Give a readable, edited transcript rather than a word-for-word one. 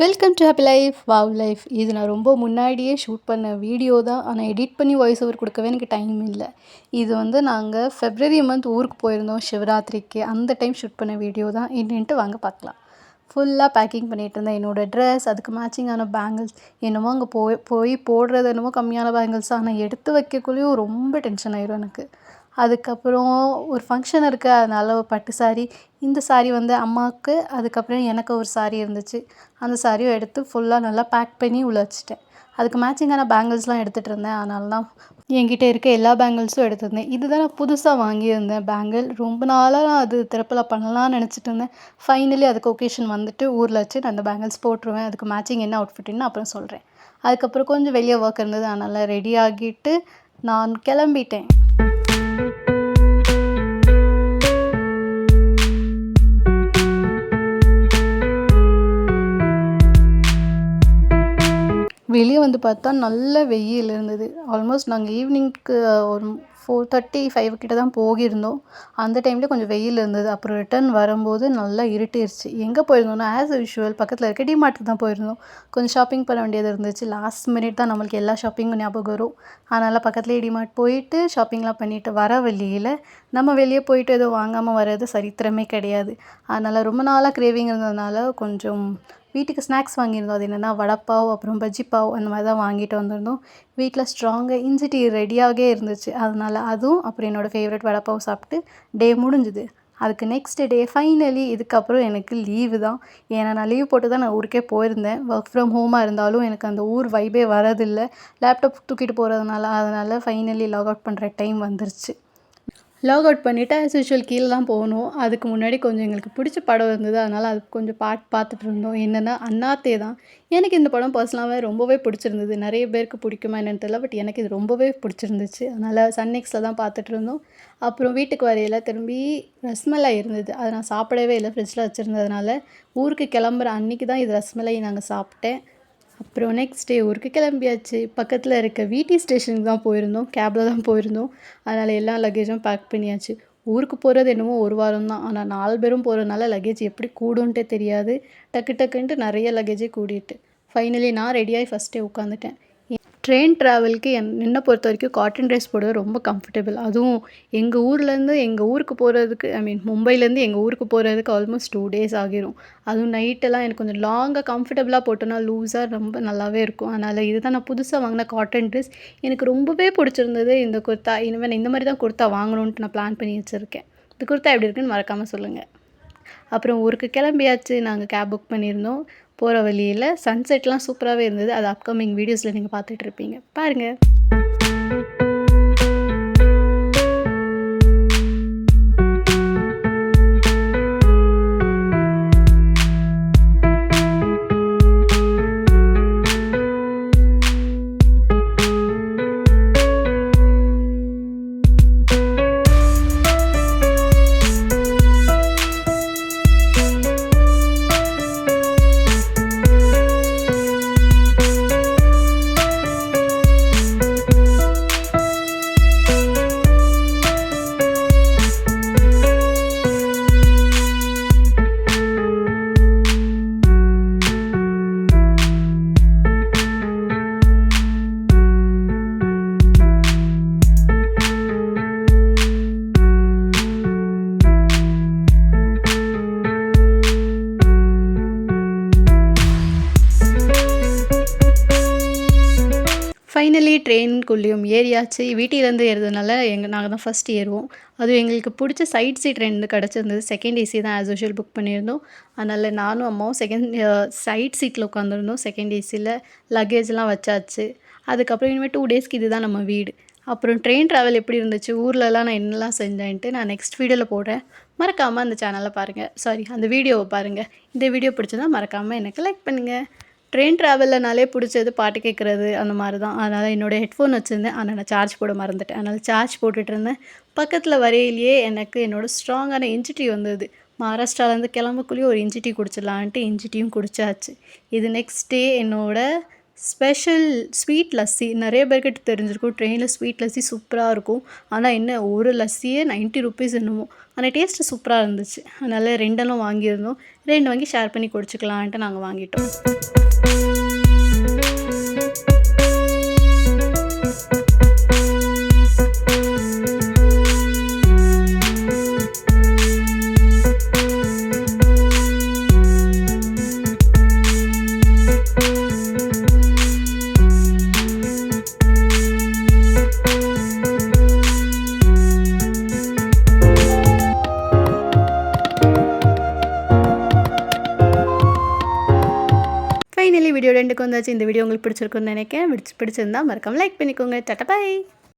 Welcome to happy life wow life. இது நான் ரொம்ப முன்னாடியே ஷூட் பண்ண வீடியோ தான். ஆனால் எடிட் பண்ணி வாய்ஸ் ஓவர் கொடுக்கவே எனக்கு டைம் இல்லை. இது வந்து நாங்கள் ஃபெப்ரவரி மந்த் ஊருக்கு போயிருந்தோம் சிவராத்திரிக்கு. அந்த டைம் ஷூட் பண்ண வீடியோ தான். என்னன்ட்டு வாங்க பார்க்கலாம். ஃபுல்லாக பேக்கிங் பண்ணிகிட்டு இருந்தேன். என்னோடய ட்ரெஸ், அதுக்கு மேட்சிங்கான பேங்கிள்ஸ். என்னமோ அங்கே போய் போய் போடுறது என்னமோ கம்மியான பேங்கிள்ஸ், ஆனால் எடுத்து வைக்கக்குள்ளேயும் ரொம்ப டென்ஷன் ஆயிரும் எனக்கு. அதுக்கப்புறம் ஒரு ஃபங்க்ஷன் இருக்குது, அதனால் ஒரு பட்டு சாரீ. இந்த சாரீ வந்து அம்மாவுக்கு, அதுக்கப்புறம் எனக்கு ஒரு சாரீ இருந்துச்சு. அந்த சாரியும் எடுத்து ஃபுல்லாக நல்லா பேக் பண்ணி உள்ள வச்சுட்டேன். அதுக்கு மேட்சிங்கான பேங்கிள்ஸ்லாம் எடுத்துகிட்டு இருந்தேன். அதனால தான் என்கிட்ட இருக்க எல்லா பேங்கிள்ஸும் எடுத்திருந்தேன். இதுதான் நான் புதுசாக வாங்கியிருந்தேன் பேங்கிள். ரொம்ப நாளாக நான் அது திறப்பில் பண்ணலான்னு நினச்சிட்டு இருந்தேன். ஃபைனலி அதுக்கு ஒகேஷன் வந்துட்டு ஊரில் வச்சு நான் அந்த பேங்கிள்ஸ் போட்டுருவேன். அதுக்கு மேட்சிங் என்ன அவுட்ஃபிட்டுன்னு அப்புறம் சொல்கிறேன். அதுக்கப்புறம் கொஞ்சம் வெளியே ஒர்க் இருந்தது, அதனால் ரெடி ஆகிட்டு நான் கிளம்பிட்டேன். வெளியே வந்து பார்த்தா நல்ல வெயில் இருந்தது. ஆல்மோஸ்ட் நாங்கள் ஈவினிங்க்கு ஒரு 4:30, 5 கிட்ட தான் போகியிருந்தோம். அந்த டைமில் கொஞ்சம் வெயில் இருந்தது. அப்புறம் ரிட்டர்ன் வரும்போது நல்லா இருட்டிருச்சு. எங்கே போயிருந்தோம்னா ஆஸ் யூஷுவல் பக்கத்தில் இருக்க டிமார்ட்டுக்கு தான் போயிருந்தோம். கொஞ்சம் ஷாப்பிங் பண்ண வேண்டியது இருந்துச்சு. லாஸ்ட் மினிட் தான் நம்மளுக்கு எல்லா ஷாப்பிங்கும் ஞாபகம் வரும். அதனால் பக்கத்துலேயே டிமார்ட் போயிட்டு ஷாப்பிங்லாம் பண்ணிவிட்டு வர வழியில் நம்ம வெளியே போயிட்டு எதுவும் வாங்காமல் வர்றது சரித்திரமே கிடையாது. அதனால் ரொம்ப நாளாக கிரேவிங் இருந்ததுனால கொஞ்சம் வீட்டுக்கு ஸ்நாக்ஸ் வாங்கியிருந்தோம். அது என்னென்னா வடைப்பாவ், அப்புறம் பஜ்ஜி பாவ் அந்த மாதிரி தான் வாங்கிட்டு வந்திருந்தோம். வீட்டில் ஸ்ட்ராங்காக இஞ்சி டீ ரெடியாகவே இருந்துச்சு. அதனால் அதுவும் அப்புறம் என்னோடய ஃபேவரட் வடைப்பாவ் சாப்பிட்டு டே முடிஞ்சுது. அதுக்கு நெக்ஸ்ட் டே ஃபைனலி இதுக்கப்புறம் எனக்கு லீவு தான். ஏன்னா நான் லீவ் போட்டு தான் நான் ஊருக்கே போயிருந்தேன். ஒர்க் ஃப்ரம் ஹோமாக இருந்தாலும் எனக்கு அந்த ஊர் வைபே வரதில்லை, லேப்டாப் தூக்கிட்டு போகிறதுனால. அதனால் ஃபைனலி லாக் அவுட் பண்ணுற டைம் வந்துருச்சு. லாக் அவுட் பண்ணிவிட்டு ஆஸ் யூஷுவல் கீழே தான் போகணும். அதுக்கு முன்னாடி கொஞ்சம் எங்களுக்கு பிடிச்ச படம் இருந்தது, அதனால் அது கொஞ்சம் பார்த்துட்டு இருந்தோம். என்னென்னா அண்ணாத்தே தான். எனக்கு இந்த படம் பர்சனலாகவே ரொம்பவே பிடிச்சிருந்தது. நிறைய பேருக்கு பிடிக்குமா என்னென்னு தெரியல, பட் எனக்கு இது ரொம்பவே பிடிச்சிருந்துச்சு. அதனால் சன்நெக்ஸ்ட்டில் தான் பார்த்துட்டு இருந்தோம். அப்புறம் வீட்டுக்கு வரையில் திரும்பி ரஸ்மலாய் இருந்தது. அதை நான் சாப்பிடவே இல்லை, ஃப்ரிட்ஜில் வச்சுருந்ததுனால. ஊருக்கு கிளம்புற அன்றைக்கி தான் இது ரஸ்மலாய் நாங்கள் சாப்பிட்டேன். அப்புறம் நெக்ஸ்ட் டே ஊருக்கு கிளம்பியாச்சு. பக்கத்தில் இருக்க விடி ஸ்டேஷனுக்கு தான் போயிருந்தோம். கேபில் தான் போயிருந்தோம். அதனால் எல்லா லக்கேஜும் பேக் பண்ணியாச்சு. ஊருக்கு போகிறது என்னமோ ஒரு வாரம் தான், ஆனால் 4 பேரும் போகிறதுனால லக்கேஜ் எப்படி கூடுன்ட்டே தெரியாது. டக்கு டக்குன்ட்டு நிறைய லக்கேஜே கூடிட்டு ஃபைனலி நான் ரெடியாகி ஃபஸ்ட்டே உட்காந்துட்டேன். ட்ரெயின் ட்ராவலுக்கு என்னை பொறுத்த வரைக்கும் காட்டன் ட்ரெஸ் போடுறது ரொம்ப கம்ஃபர்டபுள். அதுவும் எங்கள் ஊர்லேருந்து எங்கள் ஊருக்கு போகிறதுக்கு, மும்பைலேருந்து எங்கள் ஊருக்கு போகிறதுக்கு ஆல்மோஸ்ட் 2 days ஆகிரும். அதுவும் நைட்டெல்லாம் எனக்கு கொஞ்சம் லாங்காக கம்ஃபர்டபுளாக போட்டோன்னா லூஸாக ரொம்ப நல்லாவே இருக்கும். அதனால் இதுதான் நான் புதுசாக வாங்கின காட்டன் ட்ரெஸ். எனக்கு ரொம்பவே பிடிச்சிருந்தது இந்த குர்த்தா. இனிமேல் நான் இந்த மாதிரி தான் குர்த்தா வாங்கணுன்ட்டு நான் பிளான் பண்ணி வச்சுருக்கேன். இந்த குர்த்தா எப்படி இருக்குன்னு மறக்காமல் சொல்லுங்கள். அப்புறம் ஊருக்கு கிளம்பியாச்சு. நாங்கள் கேப் புக் பண்ணியிருந்தோம். போகிற வழியில் சன்செட்லாம் சூப்பராகவே இருந்தது. அது அப்கமிங் வீடியோஸில் நீங்கள் பார்த்துட்ருப்பீங்க, பாருங்கள். ஃபைனலி ட்ரெயின்குள்ளேயும் ஏறியாச்சு. வீட்டிலேருந்து ஏறுறதுனால நாங்கள் தான் ஃபஸ்ட் ஏறுவோம். அதுவும் எங்களுக்கு பிடிச்ச சைட் சீட் 2 கிடச்சிருந்தது. செகண்ட் ஏசி தான் ஆஸ் யூஷுவல் புக் பண்ணியிருந்தோம். அதனால் நானும் அம்மாவும் சைட் சீட்டில் உட்காந்துருந்தோம். செகண்ட் ஏசியில் லக்கேஜ்லாம் வச்சாச்சு. அதுக்கப்புறம் இனிமேல் 2 daysக்கு இது தான் நம்ம வீடு. அப்புறம் ட்ரெயின் ட்ராவல் எப்படி இருந்துச்சு, ஊர்லலாம் நான் என்னெல்லாம் செஞ்சேன்ட்டு நான் நெக்ஸ்ட் வீடியோவில் போடுறேன். மறக்காமல் அந்த சேனலை பாருங்கள், அந்த வீடியோவை பாருங்கள். இந்த வீடியோ பிடிச்சதா மறக்காமல் எனக்கு லைக் பண்ணுங்கள். ட்ரெயின் ட்ராவல்லனாலே பிடிச்சது பாட்டு கேட்குறது அந்த மாதிரி தான். அதனால் என்னோடய ஹெட்ஃபோன் வச்சுருந்தேன், ஆனால் நான் சார்ஜ் போட மறந்துட்டேன். அதனால் சார்ஜ் போட்டுட்ருந்தேன். பக்கத்தில் வரையிலேயே எனக்கு என்னோடய ஸ்ட்ராங்கான இஞ்சி டீ வந்தது. மகாராஷ்டிராலேருந்து கிளம்பக்குள்ளேயே ஒரு இஞ்சி டீ குடிச்சிடலான்ட்டு இஞ்சி டீயும் குடித்தாச்சு. இது நெக்ஸ்ட் டே என்னோடய ஸ்பெஷல் ஸ்வீட் லஸ்ஸி நிறைய பேர்கிட்ட தெரிஞ்சிருக்கும். ட்ரெயினில் ஸ்வீட் லஸ்ஸி சூப்பராக இருக்கும். ஆனால் என்ன ஒரு லஸ்ஸியே 90 ருப்பீஸ் என்னமோ. ஆனால் டேஸ்ட்டு சூப்பராக இருந்துச்சு. அதனால் 2 வாங்கியிருந்தோம். 2 வாங்கி ஷேர் பண்ணி குடிச்சுக்கலான்ட்டு நாங்கள் வாங்கிட்டோம். ஃபைனலி வீடியோ 2க்கு வந்தாச்சு. இந்த வீடியோ உங்களுக்கு பிடிச்சிருக்குன்னு நினைக்கிறேன். பிடிச்சிருந்தா மறக்காம லைக் பண்ணிக்கோங்க. Tata by.